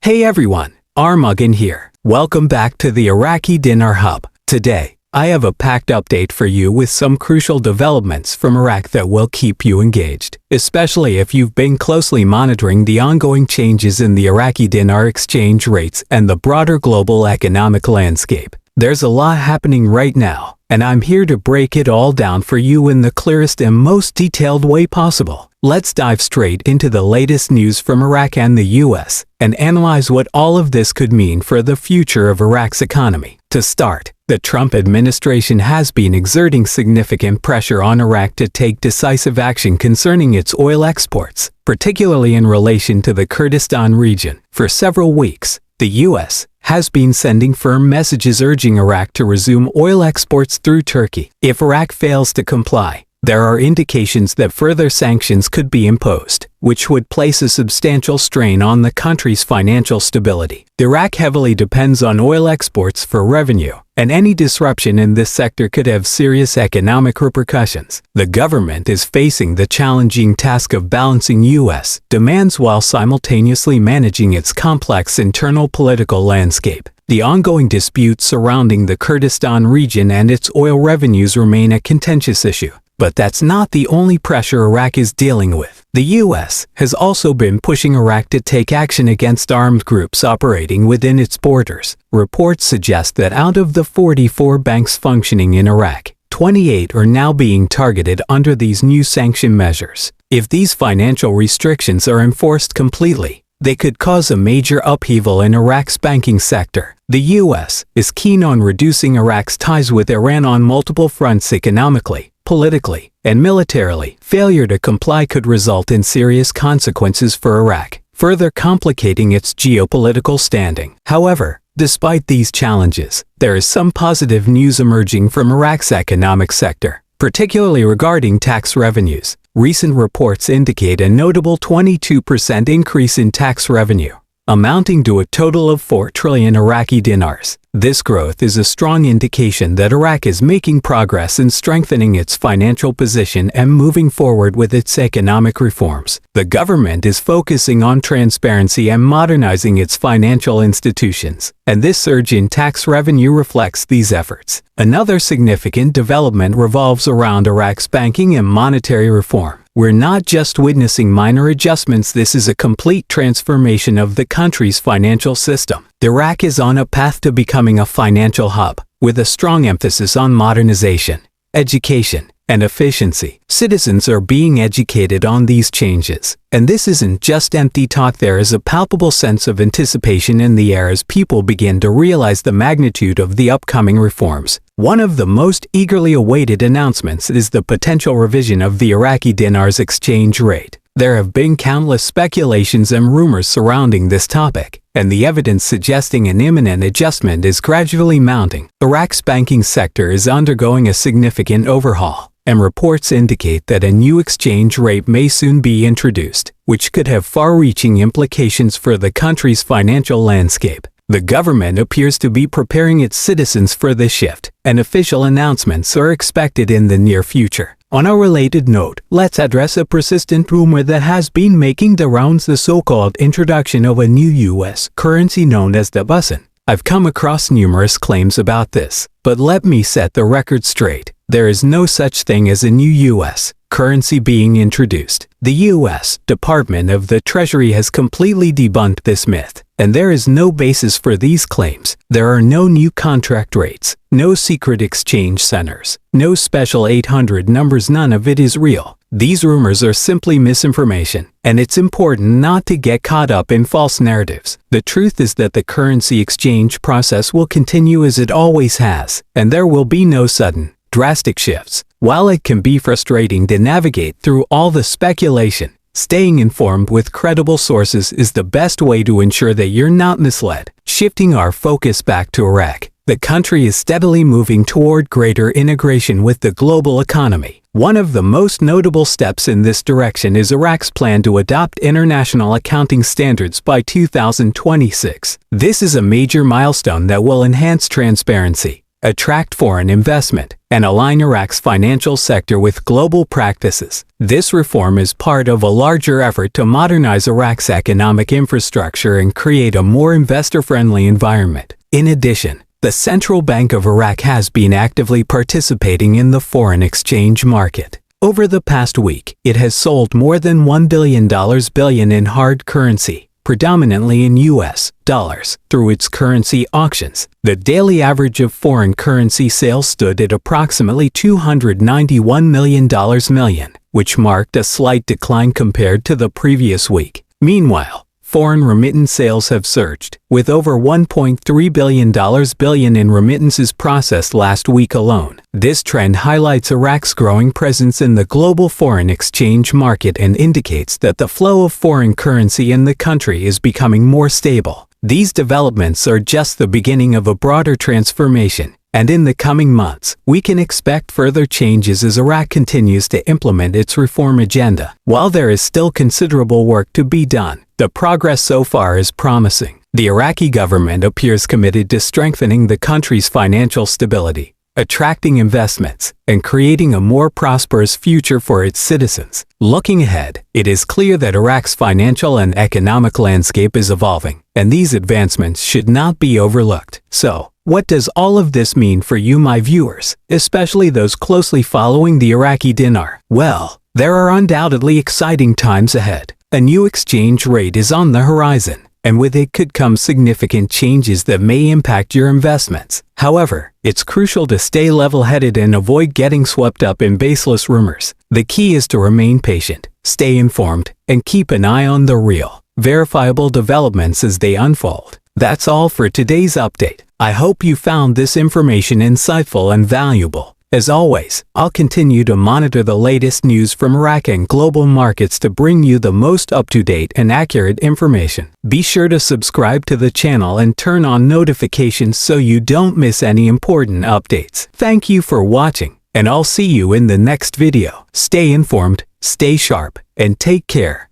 Hey everyone, MarkZ here. Welcome back to the Iraqi Dinar Hub. Today, I have a packed update for you with some crucial developments from Iraq that will keep you engaged, especially if you've been closely monitoring the ongoing changes in the Iraqi dinar exchange rates and the broader global economic landscape. There's a lot happening right now, and I'm here to break it all down for you in the clearest and most detailed way possible. Let's dive straight into the latest news from Iraq and the US, and analyze what all of this could mean for the future of Iraq's economy. To start, the Trump administration has been exerting significant pressure on Iraq to take decisive action concerning its oil exports, particularly in relation to the Kurdistan region. For several weeks, the US has been sending firm messages urging Iraq to resume oil exports through Turkey. If Iraq fails to comply, there are indications that further sanctions could be imposed, which would place a substantial strain on the country's financial stability. Iraq heavily depends on oil exports for revenue, and any disruption in this sector could have serious economic repercussions. The government is facing the challenging task of balancing U.S. demands while simultaneously managing its complex internal political landscape. The ongoing disputes surrounding the Kurdistan region and its oil revenues remain a contentious issue. But that's not the only pressure Iraq is dealing with. The U.S. has also been pushing Iraq to take action against armed groups operating within its borders. Reports suggest that out of the 44 banks functioning in Iraq, 28 are now being targeted under these new sanction measures. If these financial restrictions are enforced completely, they could cause a major upheaval in Iraq's banking sector. The U.S. is keen on reducing Iraq's ties with Iran on multiple fronts economically, politically, and militarily. Failure to comply could result in serious consequences for Iraq, further complicating its geopolitical standing. However, despite these challenges, there is some positive news emerging from Iraq's economic sector, particularly regarding tax revenues. Recent reports indicate a notable 22% increase in tax revenue, amounting to a total of 4 trillion Iraqi dinars. This growth is a strong indication that Iraq is making progress in strengthening its financial position and moving forward with its economic reforms. The government is focusing on transparency and modernizing its financial institutions, and this surge in tax revenue reflects these efforts. Another significant development revolves around Iraq's banking and monetary reform. We're not just witnessing minor adjustments, this is a complete transformation of the country's financial system. Iraq is on a path to becoming a financial hub, with a strong emphasis on modernization, education, and efficiency. Citizens are being educated on these changes, and this isn't just empty talk. There is a palpable sense of anticipation in the air as people begin to realize the magnitude of the upcoming reforms. One of the most eagerly awaited announcements is the potential revision of the Iraqi dinar's exchange rate. There have been countless speculations and rumors surrounding this topic, and the evidence suggesting an imminent adjustment is gradually mounting. Iraq's banking sector is undergoing a significant overhaul, and reports indicate that a new exchange rate may soon be introduced, which could have far-reaching implications for the country's financial landscape. The government appears to be preparing its citizens for this shift, and official announcements are expected in the near future. On a related note, let's address a persistent rumor that has been making the rounds: the so-called introduction of a new U.S. currency known as the busan. I've come across numerous claims about this, but let me set the record straight. There is no such thing as a new U.S. currency being introduced. The U.S. Department of the Treasury has completely debunked this myth, and there is no basis for these claims. There are no new contract rates, no secret exchange centers, no special 800 numbers. None of it is real. These rumors are simply misinformation, and it's important not to get caught up in false narratives. The truth is that the currency exchange process will continue as it always has, and there will be no sudden, drastic shifts. While it can be frustrating to navigate through all the speculation, staying informed with credible sources is the best way to ensure that you're not misled. Shifting our focus back to Iraq, the country is steadily moving toward greater integration with the global economy. One of the most notable steps in this direction is Iraq's plan to adopt international accounting standards by 2026. This is a major milestone that will enhance transparency, attract foreign investment, and align Iraq's financial sector with global practices. This reform is part of a larger effort to modernize Iraq's economic infrastructure and create a more investor-friendly environment. In addition, the Central Bank of Iraq has been actively participating in the foreign exchange market. Over the past week, it has sold more than $1 billion in hard currency, predominantly in US dollars, through its currency auctions. The daily average of foreign currency sales stood at approximately $291 million, which marked a slight decline compared to the previous week. Meanwhile, foreign remittance sales have surged, with over $1.3 billion in remittances processed last week alone. This trend highlights Iraq's growing presence in the global foreign exchange market and indicates that the flow of foreign currency in the country is becoming more stable. These developments are just the beginning of a broader transformation, and in the coming months, we can expect further changes as Iraq continues to implement its reform agenda. While there is still considerable work to be done, the progress so far is promising. The Iraqi government appears committed to strengthening the country's financial stability, attracting investments, and creating a more prosperous future for its citizens. Looking ahead, it is clear that Iraq's financial and economic landscape is evolving, and these advancements should not be overlooked. So, what does all of this mean for you, my viewers, especially those closely following the Iraqi dinar? Well, there are undoubtedly exciting times ahead. A new exchange rate is on the horizon, and with it could come significant changes that may impact your investments. However, it's crucial to stay level-headed and avoid getting swept up in baseless rumors. The key is to remain patient, stay informed, and keep an eye on the real, verifiable developments as they unfold. That's all for today's update. I hope you found this information insightful and valuable. As always, I'll continue to monitor the latest news from Iraq and global markets to bring you the most up-to-date and accurate information. Be sure to subscribe to the channel and turn on notifications so you don't miss any important updates. Thank you for watching, and I'll see you in the next video. Stay informed, stay sharp, and take care.